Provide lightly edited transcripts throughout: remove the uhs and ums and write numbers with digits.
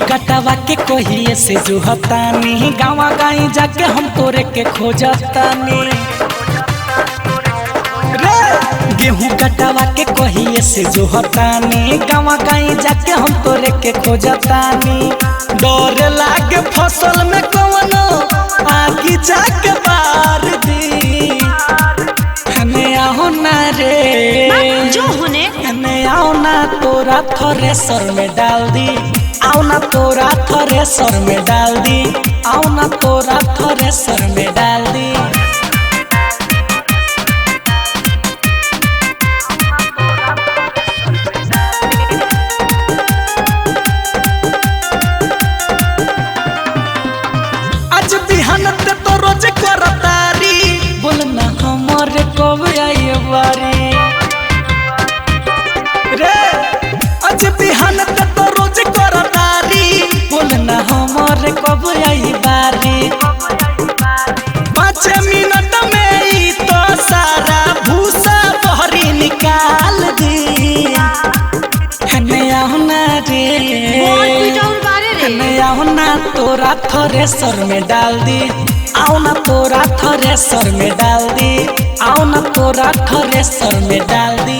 कटवा के कोहिए से जो हतानी गाँव गाई जाके हम तोरे के खोजतानी गेहूं कटवा के कोहिए से जो हतानी गाँव गाई जाके हम तोरे के खोजतानी डर लागे फसल में कवनो आगी जाके बार दी हने आओ ना रे जो होने हने आओ ना तोरा थ्रेसर में डाल दी आओ ना तोरा थ्रेसर में डाल दी आओ ना तोरा थ्रेसर में डाल दी आज बिहानत तो रोज करतारी बोलना हमरे कब आई बारी रे आज बिहानत तो रोज करतारी बोलना हमरे कब आई बारी 5 मिनट में ही तो सारा भूसा बहरी निकाल दी हने आओ ना रे हने आओ ना तोरा थ्रेसर में डाल दी आओ ना तोरा थ्रेसर में डाल दी आओ ना तोरा थ्रेसर में डाल दी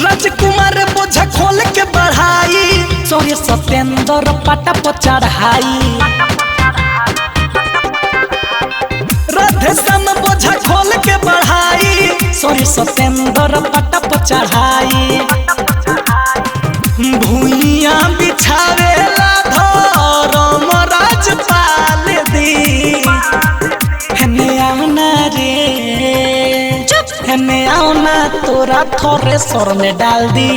राजकुमार बोझा खोल के बढ़ाई सोरे सतेंद्र पटा पर चढ़ाई राधे श्याम बोझा खोल के बढ़ाई सोरे सतेंद्र पटा पर चढ़ाई भूइया बिछावेला धर्म राजपाल दी हने आओ ना रे हने आओ ना तोरा थ्रेसर में डाल दी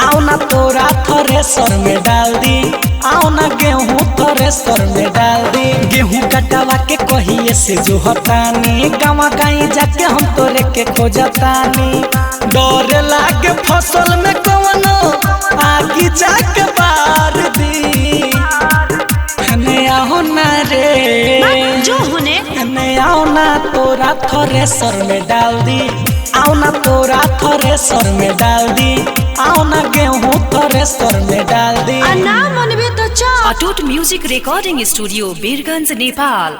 आओ ना तोरा थ्रेसर में डाल दी आओ ना गेहूं थ्रेसर में डाल दी गेहूं कटवा के कोहिए से जो हतानी गाँव गाई जाके हम तोरे के खोजतानी डर लागे फसल में कवनो आगी जाके बार दी हने आओ ना रे जो होने हने आओ ना तोरा थ्रेसर में डाल दी आओ ना तोरा थ्रेसर में डाल दी आओ ना गेहूं थ्रेसर में डाल दी ना मनबे तो Atut music recording studio Birganj Nepal.